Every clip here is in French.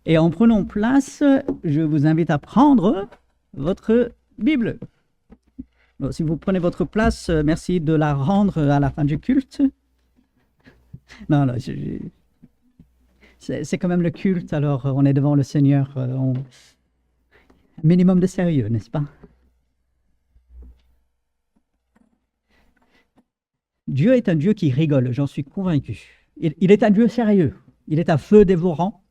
Et en prenant place, je vous invite à prendre votre Bible. Bon, si vous prenez votre place, merci de la rendre à la fin du culte. Non, non, c'est quand même le culte, alors on est devant le Seigneur. Un minimum de sérieux, n'est-ce pas? Dieu est un Dieu qui rigole, j'en suis convaincu. Il est un Dieu sérieux. Il est un feu dévorant.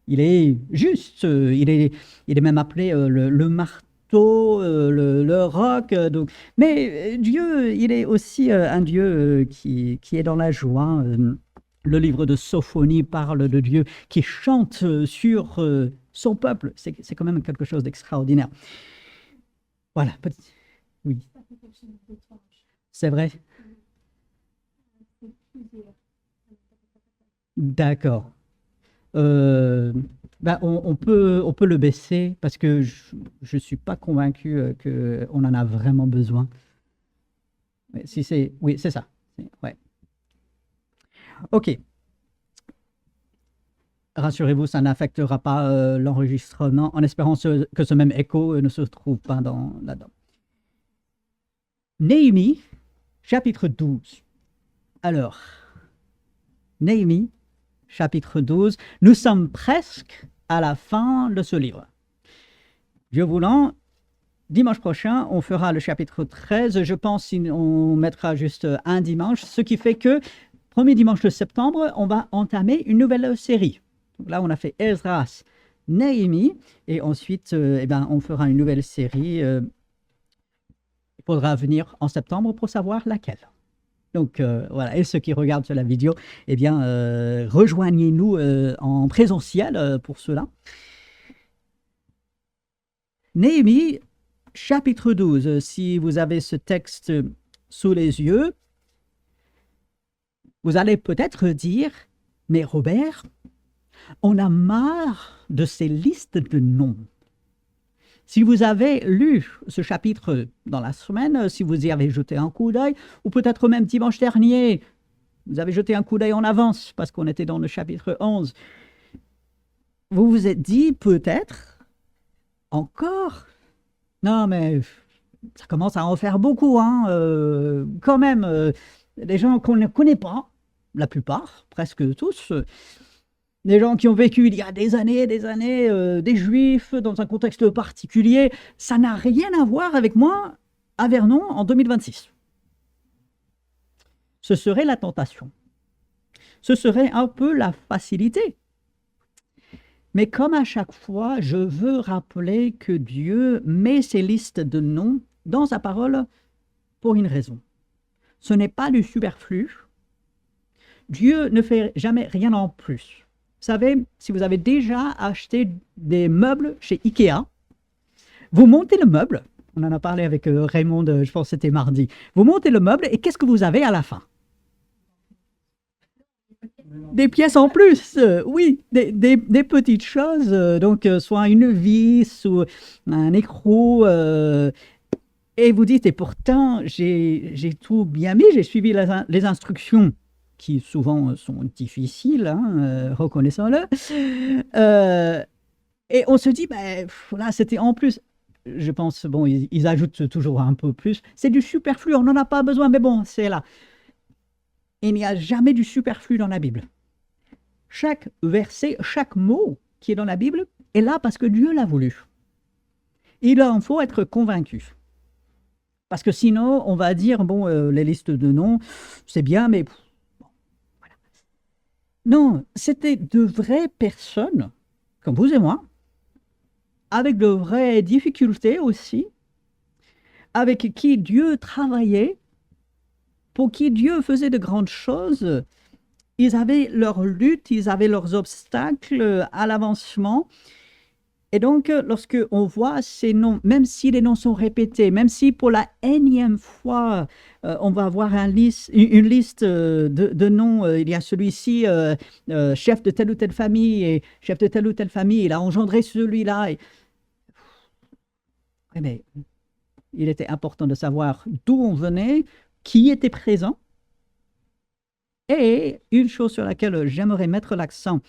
Il est juste. Il est même appelé le marteau, le roc. Donc. Mais Dieu, il est aussi un Dieu qui est dans la joie. Le livre de Sophonie parle de Dieu qui chante sur son peuple. C'est quand même quelque chose d'extraordinaire. Voilà. Oui. C'est vrai. D'accord. On peut le baisser parce que je ne suis pas convaincu qu'on en a vraiment besoin. Mais si c'est, oui, c'est ça. Ouais. OK. Rassurez-vous, ça n'affectera pas l'enregistrement, en espérant que ce même écho ne se trouve pas là-dedans. Néhémie, chapitre 12. Alors, Néhémie, chapitre 12, nous sommes presque à la fin de ce livre. Dieu voulant, dimanche prochain, on fera le chapitre 13. Je pense qu'on mettra juste un dimanche, ce qui fait que, premier dimanche de septembre, on va entamer une nouvelle série. Donc là, on a fait Esdras, Néhémie, et ensuite, on fera une nouvelle série. Il faudra venir en septembre pour savoir laquelle. Donc voilà, et ceux qui regardent sur la vidéo, rejoignez-nous en présentiel pour cela. Néhémie, chapitre 12, si vous avez ce texte sous les yeux, vous allez peut-être dire, mais Robert, on a marre de ces listes de noms. Si vous avez lu ce chapitre dans la semaine, si vous y avez jeté un coup d'œil, ou peut-être même dimanche dernier, vous avez jeté un coup d'œil en avance parce qu'on était dans le chapitre 11, vous vous êtes dit peut-être, encore, non mais ça commence à en faire beaucoup, hein, quand même, des gens qu'on ne connaît pas, la plupart, presque tous, des gens qui ont vécu il y a des années, des juifs dans un contexte particulier, ça n'a rien à voir avec moi à Vernon en 2026. Ce serait la tentation. Ce serait un peu la facilité. Mais comme à chaque fois, je veux rappeler que Dieu met ces listes de noms dans sa parole pour une raison. Ce n'est pas du superflu. Dieu ne fait jamais rien en plus. Vous savez, si vous avez déjà acheté des meubles chez Ikea, vous montez le meuble, on en a parlé avec Raymond, je pense que c'était mardi, vous montez le meuble et qu'est-ce que vous avez à la fin? Des pièces en plus, oui, des petites choses, donc soit une vis ou un écrou, et vous dites, et pourtant j'ai tout bien mis, j'ai suivi les instructions qui souvent sont difficiles, hein, reconnaissons-le. Et on se dit, là, c'était en plus. Je pense, bon, ils ajoutent toujours un peu plus. C'est du superflu, on n'en a pas besoin, mais bon, c'est là. Il n'y a jamais du superflu dans la Bible. Chaque verset, chaque mot qui est dans la Bible est là parce que Dieu l'a voulu. Il en faut être convaincu. Parce que sinon, on va dire, bon, les listes de noms, c'est bien, mais... Non, c'était de vraies personnes, comme vous et moi, avec de vraies difficultés aussi, avec qui Dieu travaillait, pour qui Dieu faisait de grandes choses. Ils avaient leurs luttes, ils avaient leurs obstacles à l'avancement. Et donc, lorsque on voit ces noms, même si les noms sont répétés, même si pour la énième fois, on va avoir une liste de noms, il y a celui-ci, chef de telle ou telle famille, et chef de telle ou telle famille, il a engendré celui-là. Mais il était important de savoir d'où on venait, qui était présent. Et une chose sur laquelle j'aimerais mettre l'accent,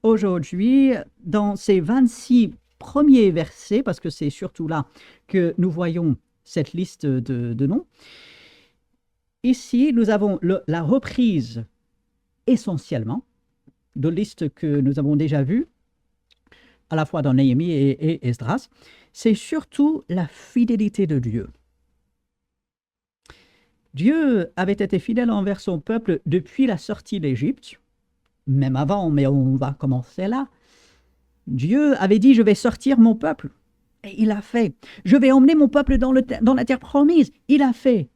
aujourd'hui dans ces 26 premiers versets, parce que c'est surtout là que nous voyons cette liste de noms. Ici, nous avons la reprise essentiellement de listes que nous avons déjà vues, à la fois dans Néhémie et Esdras. C'est surtout la fidélité de Dieu. Dieu avait été fidèle envers son peuple depuis la sortie d'Égypte, même avant, mais on va commencer là. Dieu avait dit « Je vais sortir mon peuple ». Et il a fait. « Je vais emmener mon peuple dans la terre promise ». Il a fait.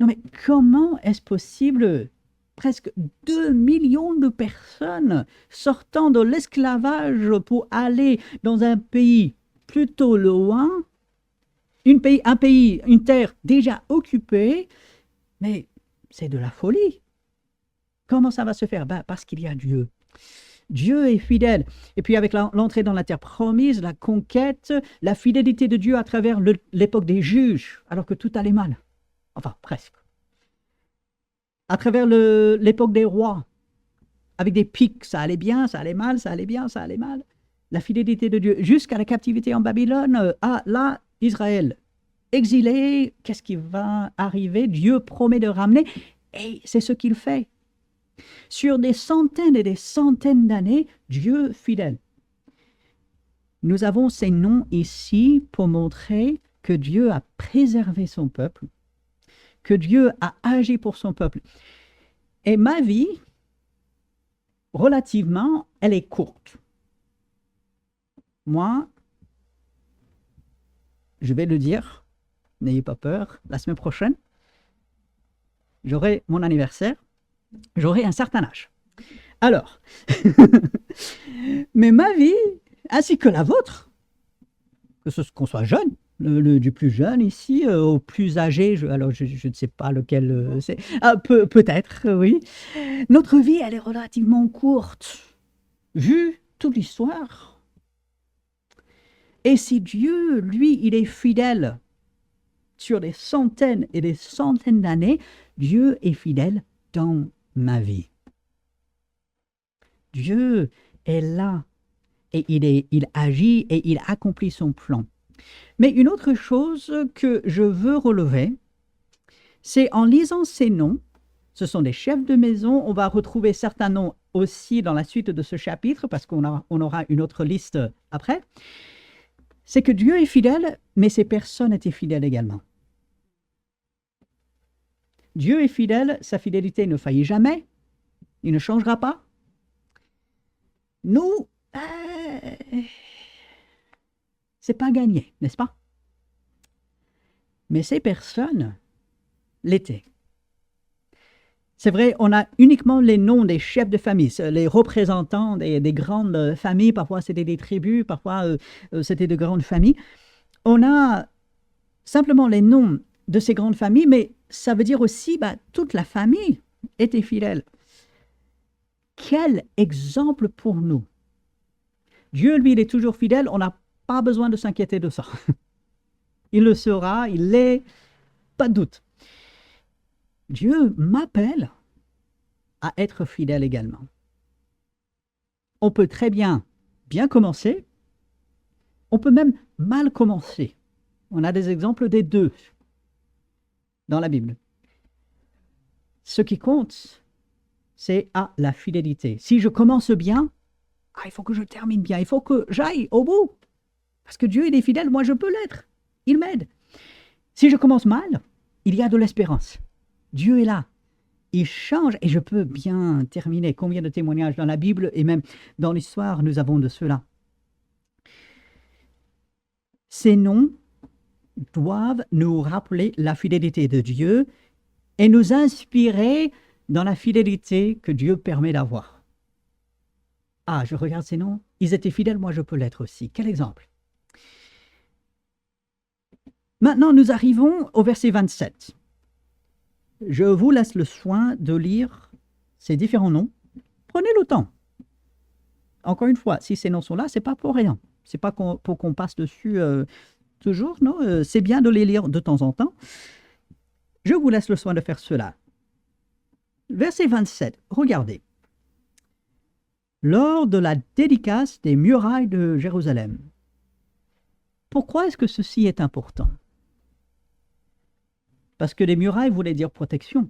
Non mais comment est-ce possible, presque 2 millions de personnes sortant de l'esclavage pour aller dans un pays plutôt loin, une terre déjà occupée, mais c'est de la folie. Comment ça va se faire? Parce qu'il y a Dieu. Dieu est fidèle. Et puis avec l'entrée dans la terre promise, la conquête, la fidélité de Dieu à travers l'époque des juges, alors que tout allait mal. Enfin, presque. À travers l'époque des rois, avec des pics, ça allait bien, ça allait mal, ça allait bien, ça allait mal. La fidélité de Dieu, jusqu'à la captivité en Babylone, là, Israël, exilé, qu'est-ce qui va arriver? Dieu promet de ramener, et c'est ce qu'il fait. Sur des centaines et des centaines d'années, Dieu fidèle. Nous avons ces noms ici pour montrer que Dieu a préservé son peuple, que Dieu a agi pour son peuple. Et ma vie, relativement, elle est courte. Moi, je vais le dire, n'ayez pas peur, la semaine prochaine, j'aurai mon anniversaire, j'aurai un certain âge. Alors, mais ma vie, ainsi que la vôtre, qu'on soit jeune, du plus jeune ici au plus âgé, alors je ne sais pas lequel c'est, peut-être, oui. Notre vie, elle est relativement courte, vu toute l'histoire. Et si Dieu, lui, il est fidèle sur des centaines et des centaines d'années, Dieu est fidèle dans ma vie. Dieu est là et il agit et il accomplit son plan. Mais une autre chose que je veux relever, c'est en lisant ces noms, ce sont des chefs de maison, on va retrouver certains noms aussi dans la suite de ce chapitre, parce qu'on aura une autre liste après, c'est que Dieu est fidèle, mais ces personnes étaient fidèles également. Dieu est fidèle, sa fidélité ne faillit jamais, il ne changera pas. Nous, c'est pas gagné, n'est-ce pas? Mais ces personnes l'étaient. C'est vrai, on a uniquement les noms des chefs de famille, les représentants des grandes familles, parfois c'était des tribus, parfois c'était de grandes familles. On a simplement les noms de ces grandes familles, mais ça veut dire aussi toute la famille était fidèle. Quel exemple pour nous! Dieu, lui, il est toujours fidèle, on n'a pas besoin de s'inquiéter de ça. Il le sera, il l'est, pas de doute. Dieu m'appelle à être fidèle également. On peut très bien commencer, on peut même mal commencer. On a des exemples des deux dans la Bible. Ce qui compte, c'est la fidélité. Si je commence bien, il faut que je termine bien, il faut que j'aille au bout. Parce que Dieu, il est fidèle, moi je peux l'être. Il m'aide. Si je commence mal, il y a de l'espérance. Dieu est là. Il change et je peux bien terminer. Combien de témoignages dans la Bible et même dans l'histoire nous avons de cela. Ces noms doivent nous rappeler la fidélité de Dieu et nous inspirer dans la fidélité que Dieu permet d'avoir. Je regarde ces noms, ils étaient fidèles, moi je peux l'être aussi. Quel exemple? Maintenant, nous arrivons au verset 27. Je vous laisse le soin de lire ces différents noms. Prenez le temps. Encore une fois, si ces noms sont là, ce n'est pas pour rien. Ce n'est pas pour qu'on passe dessus toujours, non. C'est bien de les lire de temps en temps. Je vous laisse le soin de faire cela. Verset 27, regardez. lors de la dédicace des murailles de Jérusalem. Pourquoi est-ce que ceci est important? Parce que les murailles voulaient dire protection.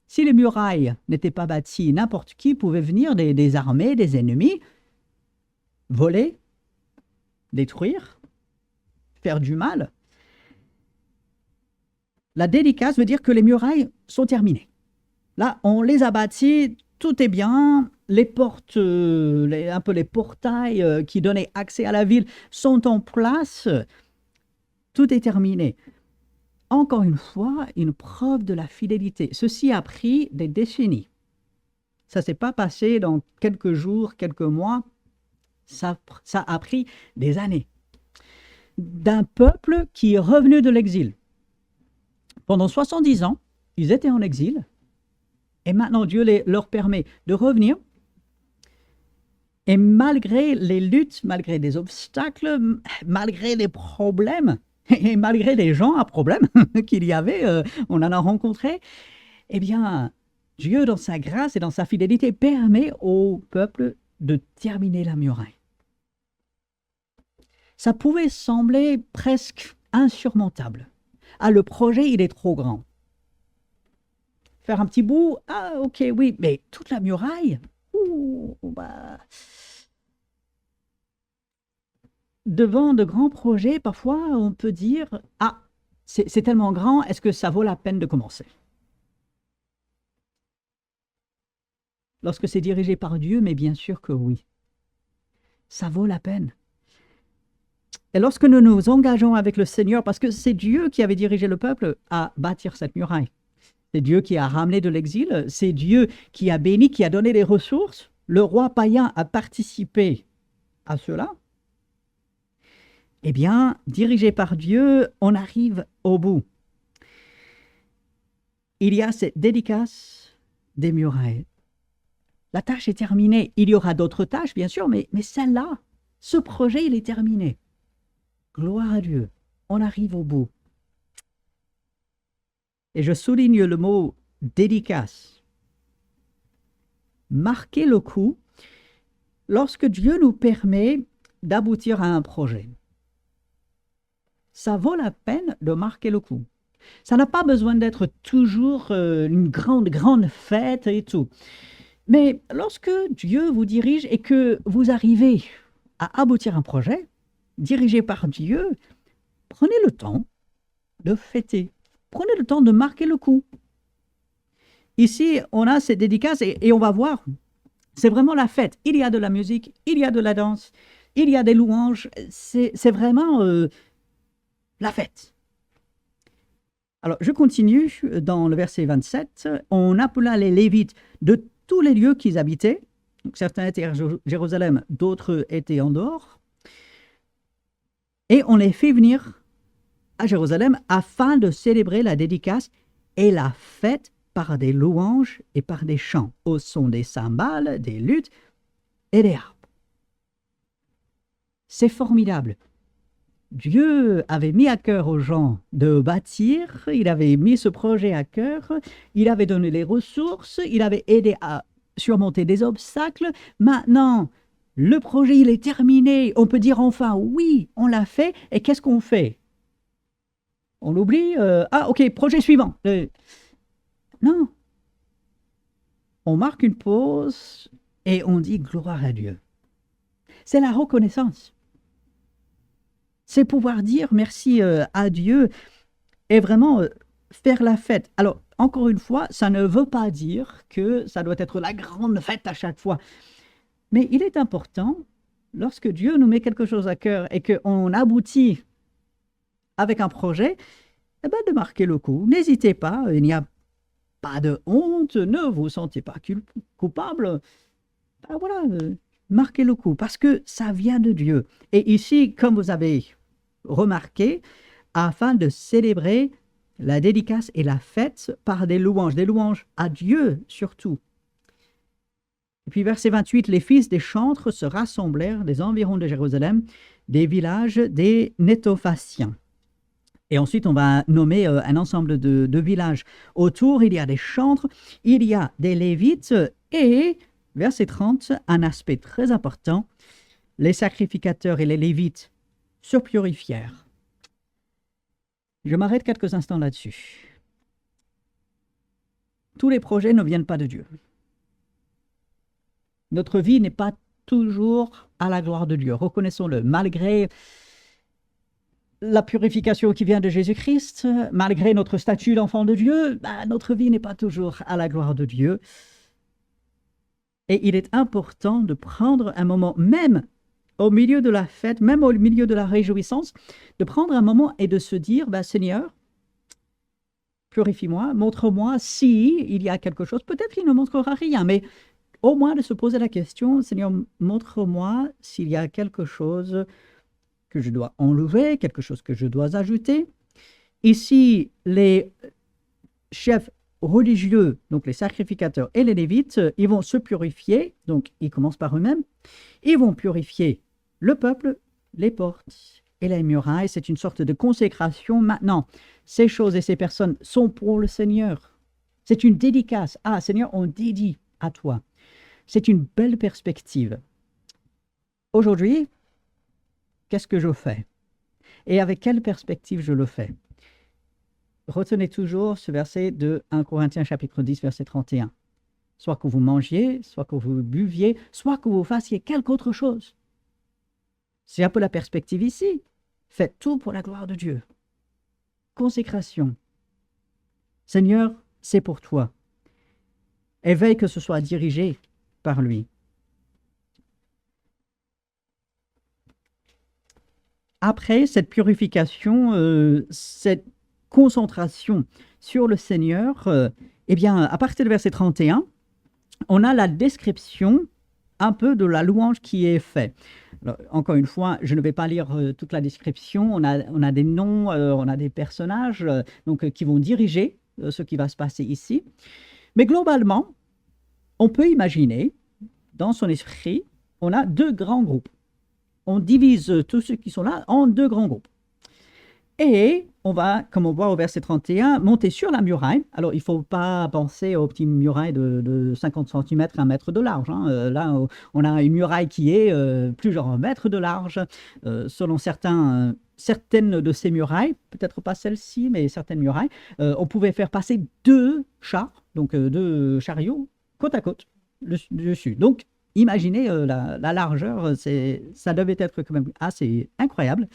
Si les murailles n'étaient pas bâties, n'importe qui pouvait venir, des armées, des ennemis, voler, détruire, faire du mal. La dédicace veut dire que les murailles sont terminées. Là, on les a bâties, tout est bien, les portes, un peu les portails qui donnaient accès à la ville sont en place, tout est terminé. Encore une fois, une preuve de la fidélité. Ceci a pris des décennies. Ça ne s'est pas passé dans quelques jours, quelques mois, ça a pris des années. D'un peuple qui est revenu de l'exil. Pendant 70 ans, ils étaient en exil, et maintenant Dieu leur permet de revenir. Et malgré les luttes, malgré des obstacles, malgré des problèmes, et malgré des gens à problème qu'il y avait, on en a rencontré, eh bien, Dieu, dans sa grâce et dans sa fidélité, permet au peuple de terminer la muraille. Ça pouvait sembler presque insurmontable. Ah, le projet, il est trop grand. Faire un petit bout, ah, ok, oui, mais toute la muraille, bah... Devant de grands projets, parfois, on peut dire « Ah, c'est tellement grand, est-ce que ça vaut la peine de commencer ?» Lorsque c'est dirigé par Dieu, mais bien sûr que oui. Ça vaut la peine. Et lorsque nous nous engageons avec le Seigneur, parce que c'est Dieu qui avait dirigé le peuple à bâtir cette muraille. C'est Dieu qui a ramené de l'exil, c'est Dieu qui a béni, qui a donné les ressources. Le roi païen a participé à cela. Eh bien, dirigé par Dieu, on arrive au bout. Il y a cette dédicace des murailles. La tâche est terminée. Il y aura d'autres tâches, bien sûr, mais celle-là, ce projet, il est terminé. Gloire à Dieu. On arrive au bout. Et je souligne le mot dédicace. Marquer le coup lorsque Dieu nous permet d'aboutir à un projet. Ça vaut la peine de marquer le coup. Ça n'a pas besoin d'être toujours une grande fête et tout. Mais lorsque Dieu vous dirige et que vous arrivez à aboutir un projet, dirigé par Dieu, prenez le temps de fêter. Prenez le temps de marquer le coup. Ici, on a ces dédicaces et on va voir, c'est vraiment la fête. Il y a de la musique, il y a de la danse, il y a des louanges. C'est vraiment... la fête. Alors, je continue dans le verset 27. On appela les Lévites de tous les lieux qu'ils habitaient. Donc, certains étaient à Jérusalem, d'autres étaient en dehors. Et on les fait venir à Jérusalem afin de célébrer la dédicace et la fête par des louanges et par des chants, au son des cymbales, des luttes et des harpes. C'est formidable. Dieu avait mis à cœur aux gens de bâtir, il avait mis ce projet à cœur, il avait donné les ressources, il avait aidé à surmonter des obstacles. Maintenant, le projet, il est terminé. On peut dire enfin, oui, on l'a fait. Et qu'est-ce qu'on fait? On l'oublie? Ah, ok, projet suivant. Non. On marque une pause et on dit gloire à Dieu. C'est la reconnaissance. C'est pouvoir dire merci à Dieu et vraiment faire la fête. Alors, encore une fois, ça ne veut pas dire que ça doit être la grande fête à chaque fois. Mais il est important, lorsque Dieu nous met quelque chose à cœur et qu'on aboutit avec un projet, eh ben de marquer le coup. N'hésitez pas, il n'y a pas de honte, ne vous sentez pas coupable. Ben voilà, marquez le coup, parce que ça vient de Dieu. Et ici, comme vous avez remarqué, afin de célébrer la dédicace et la fête par des louanges à Dieu surtout. Et puis verset 28, les fils des chantres se rassemblèrent des environs de Jérusalem, des villages des Nétophaciens. Et ensuite, on va nommer un ensemble de villages. Autour, il y a des chantres, il y a des Lévites et verset 30, un aspect très important. Les sacrificateurs et les Lévites se purifièrent. Je m'arrête quelques instants là-dessus. Tous les projets ne viennent pas de Dieu. Notre vie n'est pas toujours à la gloire de Dieu, reconnaissons-le, malgré la purification qui vient de Jésus-Christ, malgré notre statut d'enfant de Dieu, notre vie n'est pas toujours à la gloire de Dieu. Et il est important de prendre un moment, même au milieu de la fête, même au milieu de la réjouissance, de prendre un moment et de se dire, Seigneur, purifie-moi, montre-moi si il y a quelque chose. Peut-être qu'il ne montrera rien, mais au moins de se poser la question, Seigneur, montre-moi s'il y a quelque chose que je dois enlever, quelque chose que je dois ajouter. Ici, les chefs religieux, donc les sacrificateurs et les Lévites, ils vont se purifier, donc ils commencent par eux-mêmes, ils vont purifier le peuple, les portes et les murailles. C'est une sorte de consécration. Maintenant, ces choses et ces personnes sont pour le Seigneur. C'est une dédicace. Ah, Seigneur, on dédie à toi. C'est une belle perspective. Aujourd'hui, qu'est-ce que je fais? Et avec quelle perspective je le fais? Retenez toujours ce verset de 1 Corinthiens chapitre 10, verset 31. Soit que vous mangiez, soit que vous buviez, soit que vous fassiez quelque autre chose. C'est un peu la perspective ici. Faites tout pour la gloire de Dieu. Consécration. Seigneur, c'est pour toi. Et veille que ce soit dirigé par lui. Après cette purification, cette concentration sur le Seigneur, à partir du verset 31, on a la description un peu de la louange qui est faite. Alors, encore une fois, je ne vais pas lire toute la description. On a des noms, on a des personnages qui vont diriger ce qui va se passer ici. Mais globalement, on peut imaginer, dans son esprit, on a deux grands groupes. On divise tous ceux qui sont là en deux grands groupes. Et on va, comme on voit au verset 31, monter sur la muraille. Alors, il ne faut pas penser aux petites murailles de 50 cm, 1 mètre de large. Là, on a une muraille qui est plus genre 1 mètre de large. Selon certaines de ces murailles, peut-être pas celle-ci, mais certaines murailles, on pouvait faire passer 2 chars, donc 2 chariots, côte à côte, dessus. Donc, imaginez la largeur, ça devait être quand même assez incroyable.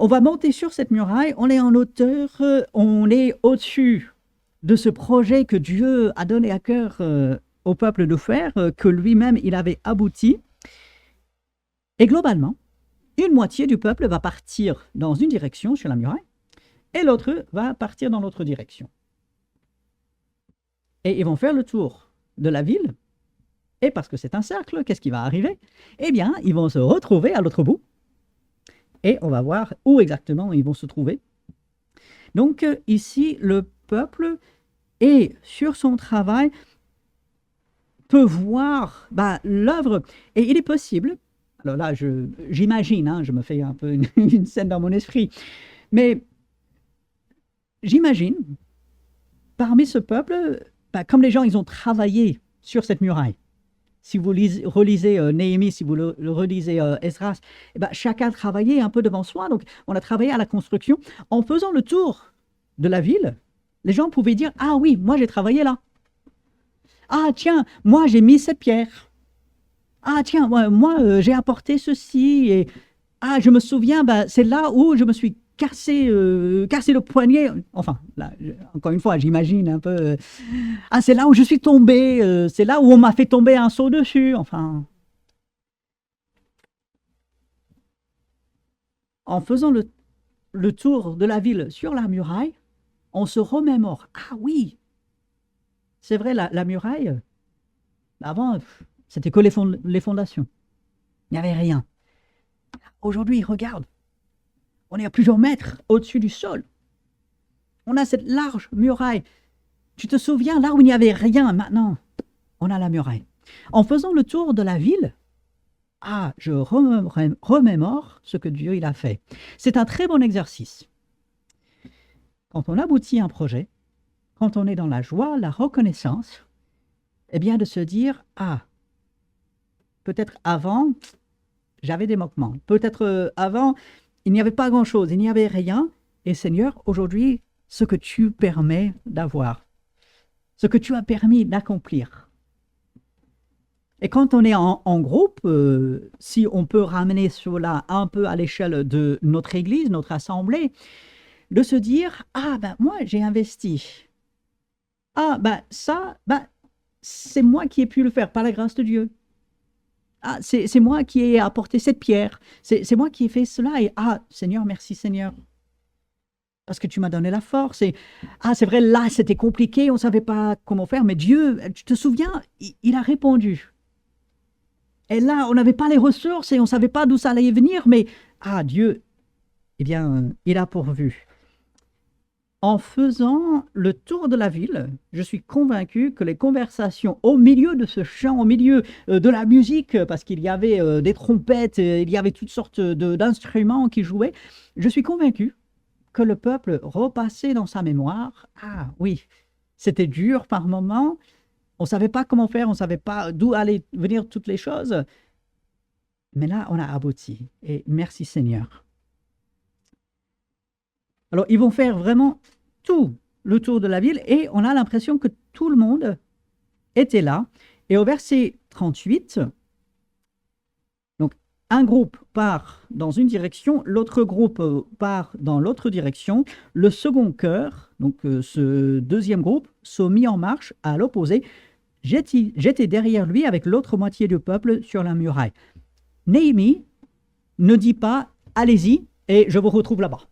On va monter sur cette muraille, on est en hauteur, on est au-dessus de ce projet que Dieu a donné à cœur au peuple de faire, que lui-même il avait abouti. Et globalement, une moitié du peuple va partir dans une direction sur la muraille, et l'autre va partir dans l'autre direction. Et ils vont faire le tour de la ville, et parce que c'est un cercle, qu'est-ce qui va arriver? Eh bien, ils vont se retrouver à l'autre bout, et on va voir où exactement ils vont se trouver. Donc ici, le peuple est sur son travail, peut voir l'œuvre, et il est possible, alors là j'imagine, je me fais un peu une scène dans mon esprit, mais j'imagine, parmi ce peuple, comme les gens ils ont travaillé sur cette muraille, si vous relisez Néhémie, si vous le relisez Esdras, chacun travaillait un peu devant soi. Donc, on a travaillé à la construction. En faisant le tour de la ville, les gens pouvaient dire « Ah oui, moi j'ai travaillé là. Ah tiens, moi j'ai mis cette pierre. Ah tiens, moi j'ai apporté ceci. Et ah, je me souviens, c'est là où je me suis cassé le poignet. » Enfin, là, encore une fois, j'imagine un peu. Ah, c'est là où je suis tombé. C'est là où on m'a fait tomber un seau dessus. Enfin. En faisant le tour de la ville sur la muraille, on se remémore. Ah oui, c'est vrai, la muraille, avant, c'était que les fondations. Il n'y avait rien. Aujourd'hui, regarde. On est à plusieurs mètres au-dessus du sol. On a cette large muraille. Tu te souviens, là où il n'y avait rien, maintenant, on a la muraille. En faisant le tour de la ville, je remémore ce que Dieu il a fait. C'est un très bon exercice. Quand on aboutit un projet, quand on est dans la joie, la reconnaissance, eh bien de se dire, peut-être avant, j'avais des manquements. Peut-être avant, il n'y avait pas grand-chose, il n'y avait rien. Et Seigneur, aujourd'hui, ce que tu permets d'avoir, ce que tu as permis d'accomplir. Et quand on est en groupe, si on peut ramener cela un peu à l'échelle de notre Église, notre assemblée, de se dire, ah ben moi j'ai investi. Ah ben ça, ben, c'est moi qui ai pu le faire par la grâce de Dieu. Ah, c'est moi qui ai apporté cette pierre. C'est moi qui ai fait cela. Et ah, Seigneur, merci Seigneur. Parce que tu m'as donné la force. Et ah, c'est vrai, là, c'était compliqué, on ne savait pas comment faire, mais Dieu, tu te souviens, il a répondu. Et là, on n'avait pas les ressources et on ne savait pas d'où ça allait venir, mais ah, Dieu, eh bien, il a pourvu. En faisant le tour de la ville, je suis convaincu que les conversations au milieu de ce chant, au milieu de la musique, parce qu'il y avait des trompettes, il y avait toutes sortes d'instruments qui jouaient, je suis convaincu que le peuple repassait dans sa mémoire. Ah oui, c'était dur par moments, on ne savait pas comment faire, on ne savait pas d'où allaient venir toutes les choses, mais là, on a abouti. Et merci Seigneur. Alors, ils vont faire vraiment tout le tour de la ville et on a l'impression que tout le monde était là. Et au verset 38, donc un groupe part dans une direction, l'autre groupe part dans l'autre direction. Le second chœur, donc ce deuxième groupe, se mit en marche à l'opposé. J'étais derrière lui avec l'autre moitié du peuple sur la muraille. Néhémie ne dit pas « allez-y et je vous retrouve là-bas ».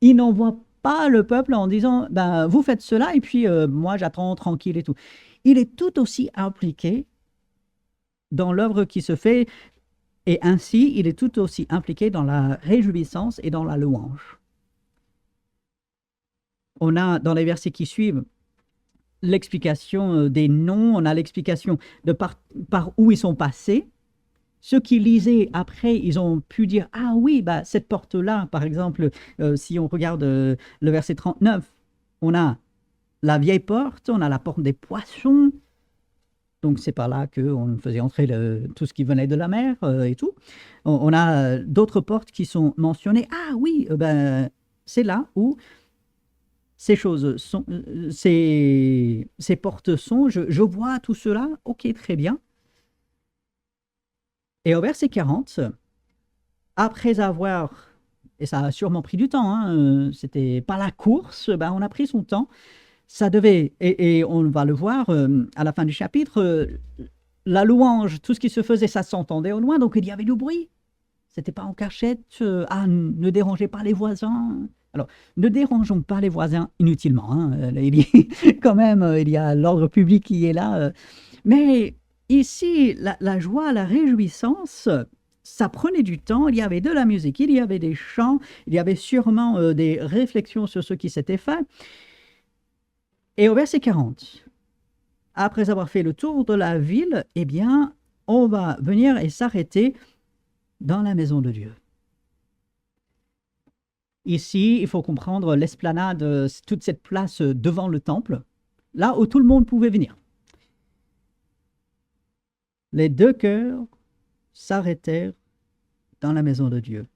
Il n'envoie pas le peuple en disant ben, « vous faites cela et puis moi j'attends tranquille et tout ». Il est tout aussi impliqué dans l'œuvre qui se fait et ainsi il est tout aussi impliqué dans la réjouissance et dans la louange. On a dans les versets qui suivent l'explication des noms, on a l'explication de par où ils sont passés. Ceux qui lisaient après, ils ont pu dire « Ah oui, bah, cette porte-là, par exemple, si on regarde le verset 39, on a la vieille porte, on a la porte des poissons. Donc, c'est par là qu'on faisait entrer tout ce qui venait de la mer et tout. On a d'autres portes qui sont mentionnées. Ah oui, ben, c'est là où ces choses sont, ces portes sont. Je vois tout cela. Ok, très bien. Et au verset 40, après avoir, et ça a sûrement pris du temps, hein, c'était pas la course, ben on a pris son temps, ça devait, et on va le voir à la fin du chapitre, la louange, tout ce qui se faisait, ça s'entendait au loin, donc il y avait du bruit. C'était pas en cachette, ah, ne dérangez pas les voisins. Alors, ne dérangeons pas les voisins inutilement, hein, quand même, il y a l'ordre public qui est là, mais ici, la joie, la réjouissance, ça prenait du temps, il y avait de la musique, il y avait des chants, il y avait sûrement des réflexions sur ce qui s'était fait. Et au verset 40, après avoir fait le tour de la ville, eh bien, on va venir et s'arrêter dans la maison de Dieu. Ici, il faut comprendre l'esplanade, toute cette place devant le temple, là où tout le monde pouvait venir. Les deux chœurs s'arrêtèrent dans la maison de Dieu.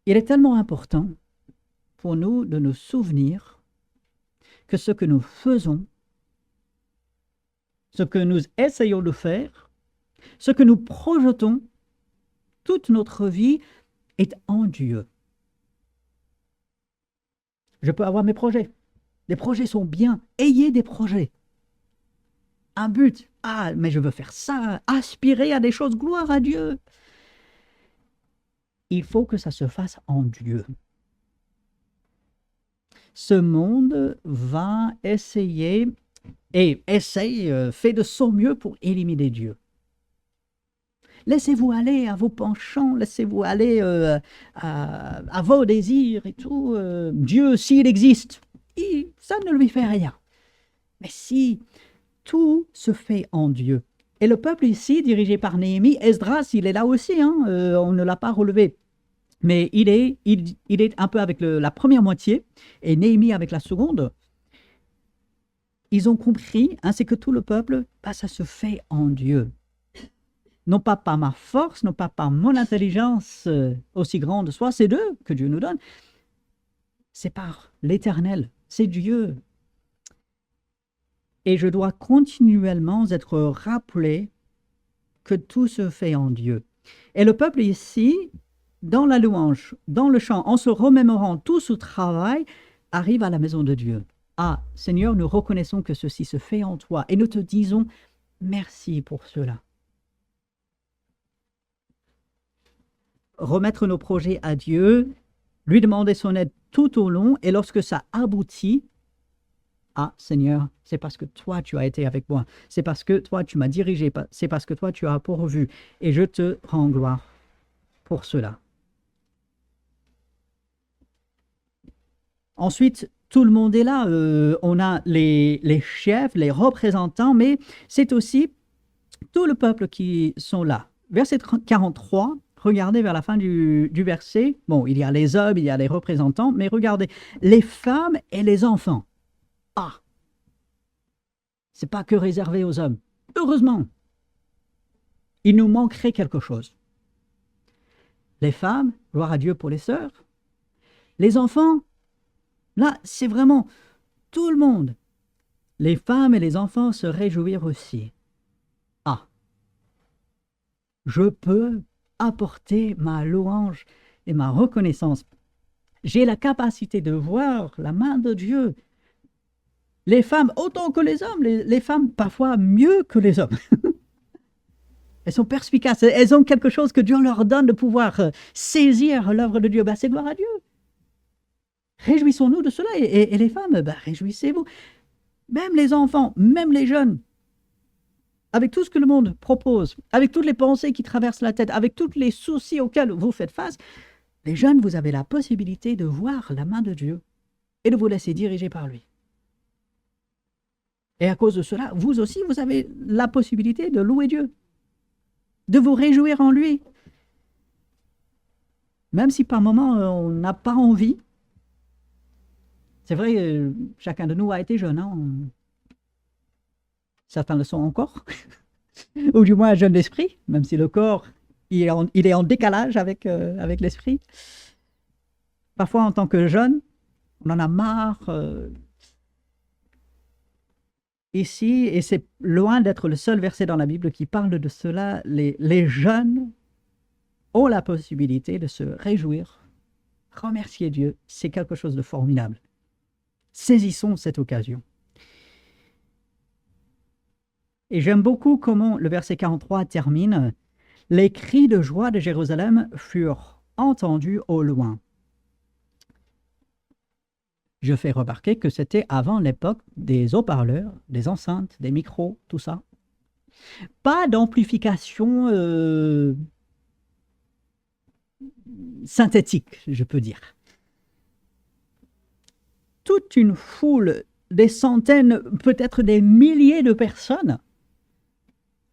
Il est tellement important pour nous de nous souvenir que ce que nous faisons, ce que nous essayons de faire, ce que nous projetons, toute notre vie est en Dieu. Je peux avoir mes projets. Les projets sont bien. Ayez des projets. Un but. Ah, mais je veux faire ça. Aspirer à des choses. Gloire à Dieu. Il faut que ça se fasse en Dieu. Ce monde va essayer et essaye, fait de son mieux pour éliminer Dieu. Laissez-vous aller à vos penchants, laissez-vous aller à vos désirs et tout. Dieu, s'il existe, ça ne lui fait rien. Mais si tout se fait en Dieu, et le peuple ici, dirigé par Néhémie, Esdras, il est là aussi, hein, on ne l'a pas relevé, mais il est un peu avec la première moitié, et Néhémie avec la seconde. ils ont compris, c'est que tout le peuple, ça se fait en Dieu. Non pas par ma force, non pas par mon intelligence aussi grande soit, c'est d'eux que Dieu nous donne. C'est par l'Éternel, c'est Dieu. Et je dois continuellement être rappelé que tout se fait en Dieu. Et le peuple ici, dans la louange, dans le chant, en se remémorant tout ce travail, arrive à la maison de Dieu. Ah, Seigneur, nous reconnaissons que ceci se fait en toi et nous te disons merci pour cela. Remettre nos projets à Dieu, lui demander son aide tout au long, et lorsque ça aboutit, ah Seigneur, c'est parce que toi tu as été avec moi, c'est parce que toi tu m'as dirigé, c'est parce que toi tu as pourvu, et je te rends gloire pour cela. Ensuite, tout le monde est là, on a les chefs, les représentants, mais c'est aussi tout le peuple qui sont là. Verset 43, regardez vers la fin du verset, bon, il y a les hommes, il y a les représentants, mais regardez, les femmes et les enfants. Ah, c'est pas que réservé aux hommes. Heureusement, il nous manquerait quelque chose. Les femmes, gloire à Dieu pour les sœurs. Les enfants, là, c'est vraiment tout le monde. Les femmes et les enfants se réjouir aussi. Ah, je peux apporter ma louange et ma reconnaissance. J'ai la capacité de voir la main de Dieu. Les femmes, autant que les hommes, les femmes parfois mieux que les hommes. Elles sont perspicaces, elles ont quelque chose que Dieu leur donne de pouvoir saisir l'œuvre de Dieu. C'est gloire à Dieu. Réjouissons-nous de cela, et les femmes, réjouissez-vous. Même les enfants, même les jeunes, avec tout ce que le monde propose, avec toutes les pensées qui traversent la tête, avec tous les soucis auxquels vous faites face, les jeunes, vous avez la possibilité de voir la main de Dieu et de vous laisser diriger par lui. Et à cause de cela, vous aussi, vous avez la possibilité de louer Dieu, de vous réjouir en lui. Même si par moments, on n'a pas envie. C'est vrai, chacun de nous a été jeune. Certains le sont encore. Ou du moins jeune d'esprit, même si le corps il est en décalage avec l'esprit. Parfois, en tant que jeune, on en a marre. Ici, et c'est loin d'être le seul verset dans la Bible qui parle de cela, les jeunes ont la possibilité de se réjouir, remercier Dieu. C'est quelque chose de formidable. Saisissons cette occasion. Et j'aime beaucoup comment le verset 43 termine. « Les cris de joie de Jérusalem furent entendus au loin. » Je fais remarquer que c'était avant l'époque des haut-parleurs, des enceintes, des micros, tout ça. Pas d'amplification synthétique, je peux dire. Toute une foule, des centaines, peut-être des milliers de personnes,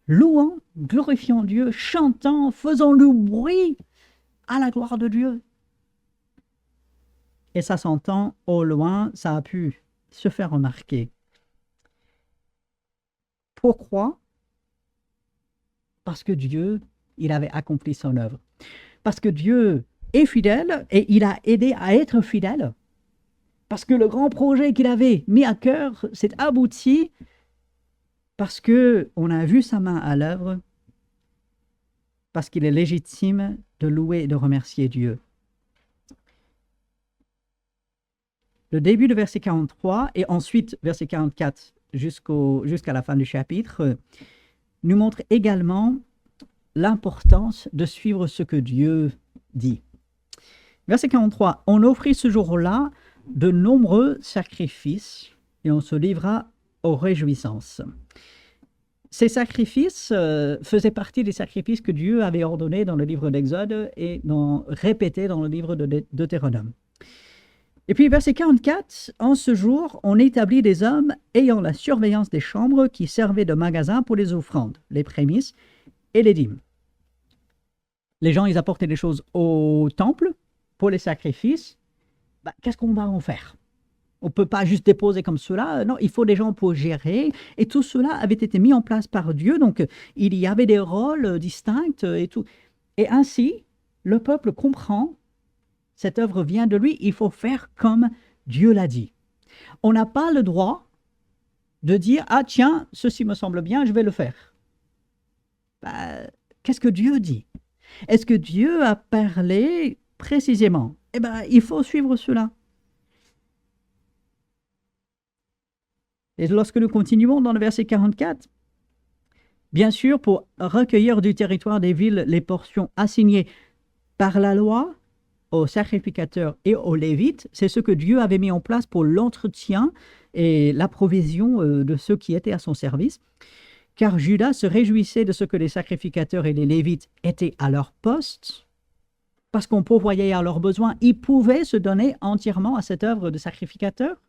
louant, glorifiant Dieu, chantant, faisant le bruit à la gloire de Dieu. Et ça s'entend au loin, ça a pu se faire remarquer. Pourquoi? Parce que Dieu, il avait accompli son œuvre. Parce que Dieu est fidèle et il a aidé à être fidèle. Parce que le grand projet qu'il avait mis à cœur s'est abouti. Parce qu'on a vu sa main à l'œuvre. Parce qu'il est légitime de louer et de remercier Dieu. Le début de verset 43 et ensuite verset 44 jusqu'à la fin du chapitre nous montre également l'importance de suivre ce que Dieu dit. Verset 43, on offrit ce jour-là de nombreux sacrifices et on se livra aux réjouissances. Ces sacrifices faisaient partie des sacrifices que Dieu avait ordonnés dans le livre d'Exode et répétés dans le livre de Deutéronome. Et puis, verset 44, en ce jour, on établit des hommes ayant la surveillance des chambres qui servaient de magasin pour les offrandes, les prémices et les dîmes. Les gens, ils apportaient des choses au temple pour les sacrifices. Qu'est-ce qu'on va en faire? On ne peut pas juste déposer comme cela. Non, il faut des gens pour gérer. Et tout cela avait été mis en place par Dieu. Donc, il y avait des rôles distincts et tout. Et ainsi, le peuple comprend, cette œuvre vient de lui, il faut faire comme Dieu l'a dit. On n'a pas le droit de dire, ah tiens, ceci me semble bien, je vais le faire. Qu'est-ce que Dieu dit? Est-ce que Dieu a parlé précisément? Eh bien, il faut suivre cela. Et lorsque nous continuons dans le verset 44, bien sûr, pour recueillir du territoire des villes les portions assignées par la loi aux sacrificateurs et aux Lévites, c'est ce que Dieu avait mis en place pour l'entretien et la provision de ceux qui étaient à son service. Car Judas se réjouissait de ce que les sacrificateurs et les Lévites étaient à leur poste, parce qu'on pourvoyait à leurs besoins. Ils pouvaient se donner entièrement à cette œuvre de sacrificateur.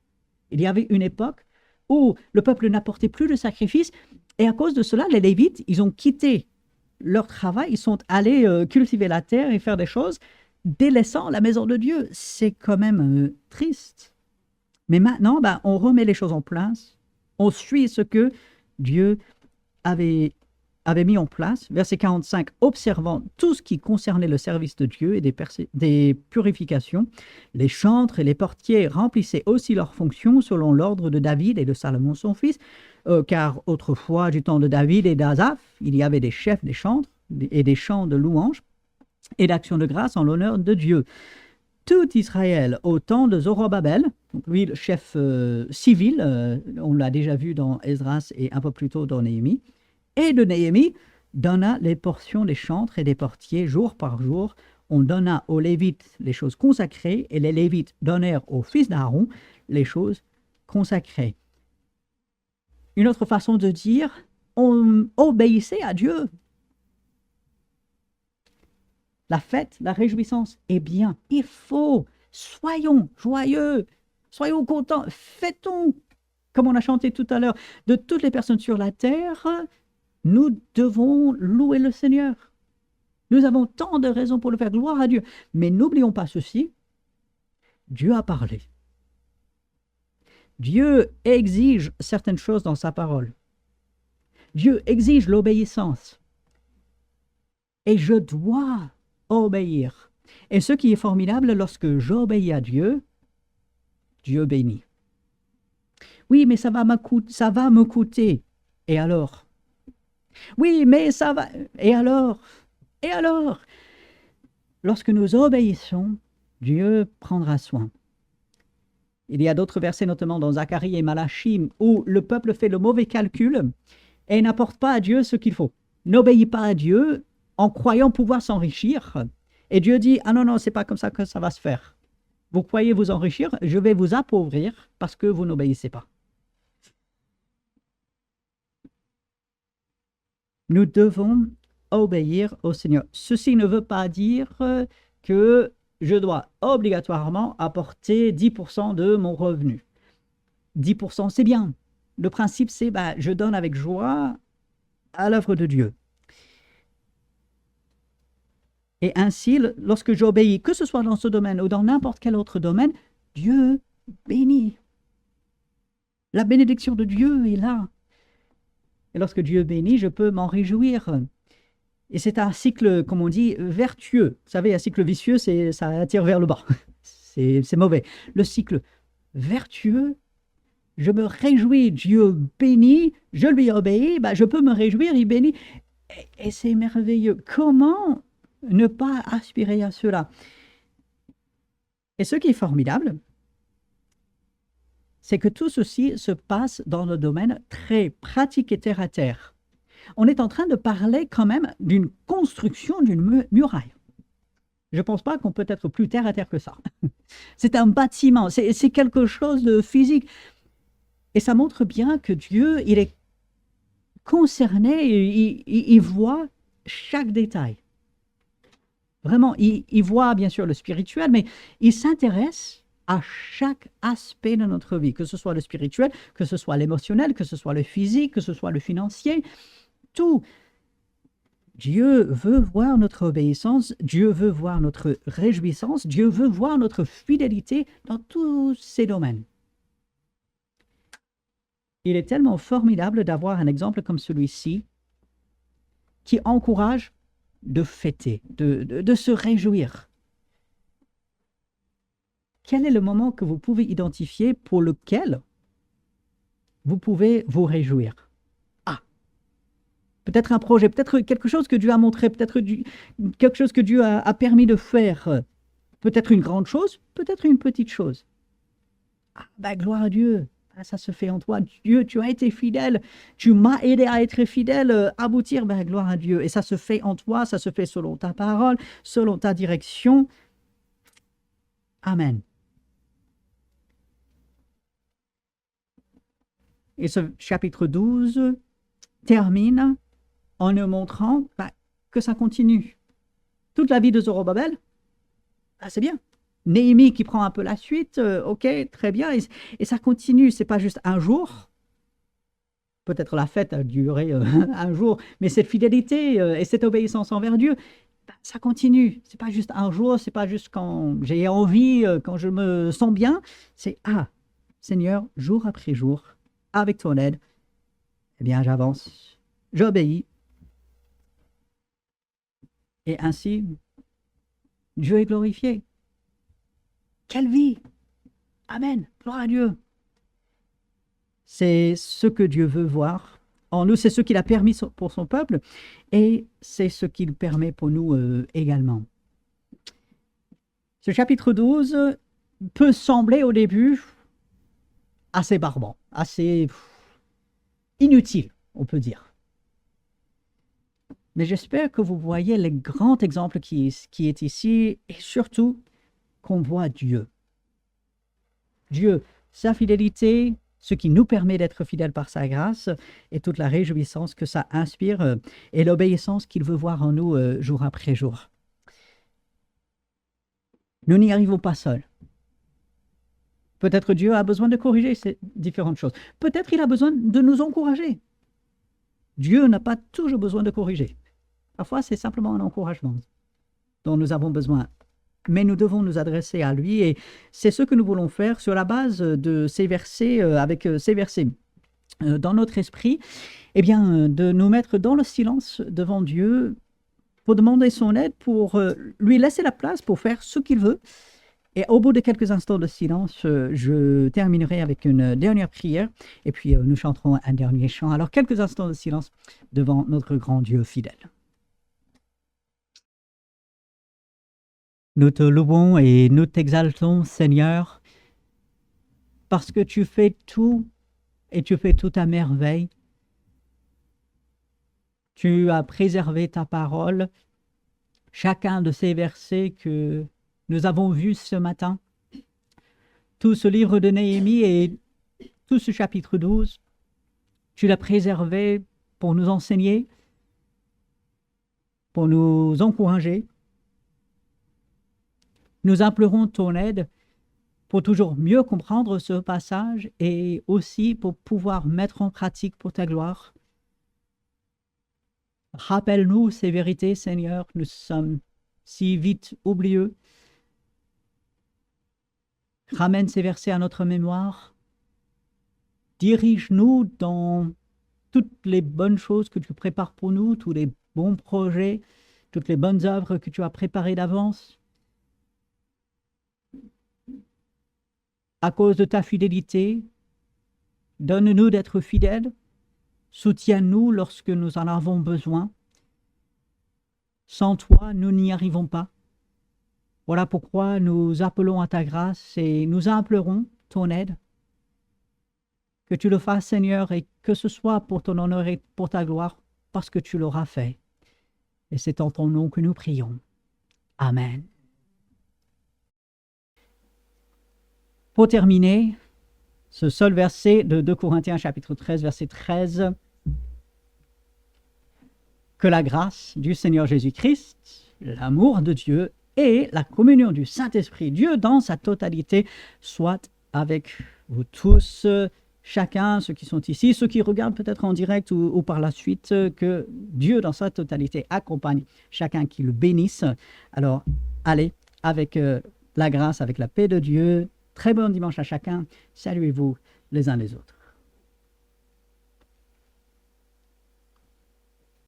Il y avait une époque où le peuple n'apportait plus de sacrifices, et à cause de cela, les Lévites, ils ont quitté leur travail, ils sont allés cultiver la terre et faire des choses, délaissant la maison de Dieu. C'est quand même triste. Mais maintenant, on remet les choses en place, on suit ce que Dieu avait mis en place. Verset 45, observant tout ce qui concernait le service de Dieu et des purifications, les chantres et les portiers remplissaient aussi leurs fonctions selon l'ordre de David et de Salomon son fils, car autrefois, du temps de David et d'Asaph, il y avait des chefs des chantres et des chants de louanges et d'actions de grâce en l'honneur de Dieu. Tout Israël, au temps de Zorobabel, donc lui le chef civil, on l'a déjà vu dans Esdras et un peu plus tôt dans Néhémie, et de Néhémie, donna les portions des chantres et des portiers jour par jour. On donna aux Lévites les choses consacrées, et les Lévites donnèrent aux fils d'Aaron les choses consacrées. Une autre façon de dire, on obéissait à Dieu. La fête, la réjouissance est bien. Il faut, soyons joyeux, soyons contents, fêtons, comme on a chanté tout à l'heure, de toutes les personnes sur la terre, nous devons louer le Seigneur. Nous avons tant de raisons pour le faire, gloire à Dieu. Mais n'oublions pas ceci, Dieu a parlé. Dieu exige certaines choses dans sa parole. Dieu exige l'obéissance. Et je dois obéir. Et ce qui est formidable, lorsque j'obéis à Dieu, Dieu bénit. Oui, mais ça va me coûter. Et alors? Oui, mais ça va... Et alors? Et alors? Lorsque nous obéissons, Dieu prendra soin. Il y a d'autres versets, notamment dans Zacharie et Malachie, où le peuple fait le mauvais calcul et n'apporte pas à Dieu ce qu'il faut. N'obéit pas à Dieu en croyant pouvoir s'enrichir. Et Dieu dit, ah non, c'est pas comme ça que ça va se faire. Vous croyez vous enrichir, je vais vous appauvrir parce que vous n'obéissez pas. Nous devons obéir au Seigneur. Ceci ne veut pas dire que je dois obligatoirement apporter 10% de mon revenu. 10%, c'est bien. Le principe, c'est je donne avec joie à l'œuvre de Dieu. Et ainsi, lorsque j'obéis, que ce soit dans ce domaine ou dans n'importe quel autre domaine, Dieu bénit. La bénédiction de Dieu est là. Et lorsque Dieu bénit, je peux m'en réjouir. Et c'est un cycle, comme on dit, vertueux. Vous savez, un cycle vicieux, ça attire vers le bas. C'est mauvais. Le cycle vertueux, je me réjouis, Dieu bénit, je lui obéis, je peux me réjouir, il bénit. Et c'est merveilleux. Comment ne pas aspirer à cela? Et ce qui est formidable, c'est que tout ceci se passe dans le domaine très pratique et terre à terre. On est en train de parler quand même d'une construction d'une muraille. Je ne pense pas qu'on peut être plus terre à terre que ça. C'est un bâtiment, c'est quelque chose de physique. Et ça montre bien que Dieu, il est concerné, il voit chaque détail. Vraiment, il voit bien sûr le spirituel, mais il s'intéresse à chaque aspect de notre vie, que ce soit le spirituel, que ce soit l'émotionnel, que ce soit le physique, que ce soit le financier, tout. Dieu veut voir notre obéissance, Dieu veut voir notre réjouissance, Dieu veut voir notre fidélité dans tous ces domaines. Il est tellement formidable d'avoir un exemple comme celui-ci qui encourage de fêter, de se réjouir. Quel est le moment que vous pouvez identifier pour lequel vous pouvez vous réjouir? Ah, peut-être un projet, peut-être quelque chose que Dieu a montré, peut-être quelque chose que Dieu a permis de faire. Peut-être une grande chose, peut-être une petite chose. Ah, ben, gloire à Dieu. Ah, ça se fait en toi. Dieu, tu as été fidèle. Tu m'as aidé à être fidèle, aboutir. Ben, gloire à Dieu. Et ça se fait en toi, ça se fait selon ta parole, selon ta direction. Amen. Et ce chapitre 12 termine en nous montrant que ça continue. Toute la vie de Zorobabel, c'est bien. Néhémie qui prend un peu la suite, ok, très bien. Et ça continue, c'est pas juste un jour. Peut-être la fête a duré un jour, mais cette fidélité et cette obéissance envers Dieu, ça continue. C'est pas juste un jour, c'est pas juste quand j'ai envie, quand je me sens bien. C'est Seigneur, jour après jour, avec ton aide, eh bien j'avance, j'obéis. Et ainsi, Dieu est glorifié. Quelle vie! Amen. Gloire à Dieu. C'est ce que Dieu veut voir en nous, c'est ce qu'il a permis pour son peuple et c'est ce qu'il permet pour nous également. Ce chapitre 12 peut sembler au début assez barbant, assez inutile, on peut dire. Mais j'espère que vous voyez le grand exemple qui est ici et surtout qu'on voit Dieu. Dieu, sa fidélité, ce qui nous permet d'être fidèles par sa grâce et toute la réjouissance que ça inspire et l'obéissance qu'il veut voir en nous jour après jour. Nous n'y arrivons pas seuls. Peut-être Dieu a besoin de corriger ces différentes choses. Peut-être il a besoin de nous encourager. Dieu n'a pas toujours besoin de corriger. Parfois, c'est simplement un encouragement dont nous avons besoin. Mais nous devons nous adresser à lui et c'est ce que nous voulons faire sur la base de ces versets, avec ces versets dans notre esprit, eh bien, de nous mettre dans le silence devant Dieu pour demander son aide, pour lui laisser la place pour faire ce qu'il veut. Et au bout de quelques instants de silence, je terminerai avec une dernière prière et puis nous chanterons un dernier chant. Alors, quelques instants de silence devant notre grand Dieu fidèle. Nous te louons et nous t'exaltons, Seigneur, parce que tu fais tout et tu fais tout à merveille. Tu as préservé ta parole, chacun de ces versets que nous avons vus ce matin, tout ce livre de Néhémie et tout ce chapitre 12, tu l'as préservé pour nous enseigner, pour nous encourager. Nous implorons ton aide pour toujours mieux comprendre ce passage et aussi pour pouvoir mettre en pratique pour ta gloire. Rappelle-nous ces vérités, Seigneur, nous sommes si vite oublieux. Ramène ces versets à notre mémoire. Dirige-nous dans toutes les bonnes choses que tu prépares pour nous, tous les bons projets, toutes les bonnes œuvres que tu as préparées d'avance. À cause de ta fidélité, donne-nous d'être fidèles, soutiens-nous lorsque nous en avons besoin. Sans toi, nous n'y arrivons pas. Voilà pourquoi nous appelons à ta grâce et nous implorons ton aide. Que tu le fasses, Seigneur, et que ce soit pour ton honneur et pour ta gloire, parce que tu l'auras fait. Et c'est en ton nom que nous prions. Amen. Pour terminer, ce seul verset de 2 Corinthiens chapitre 13, verset 13, que la grâce du Seigneur Jésus-Christ, l'amour de Dieu et la communion du Saint-Esprit, Dieu dans sa totalité, soit avec vous tous, chacun, ceux qui sont ici, ceux qui regardent peut-être en direct ou par la suite, que Dieu dans sa totalité accompagne chacun, qui le bénisse. Alors, allez, avec la grâce, avec la paix de Dieu. Très bon dimanche à chacun. Saluez-vous les uns les autres.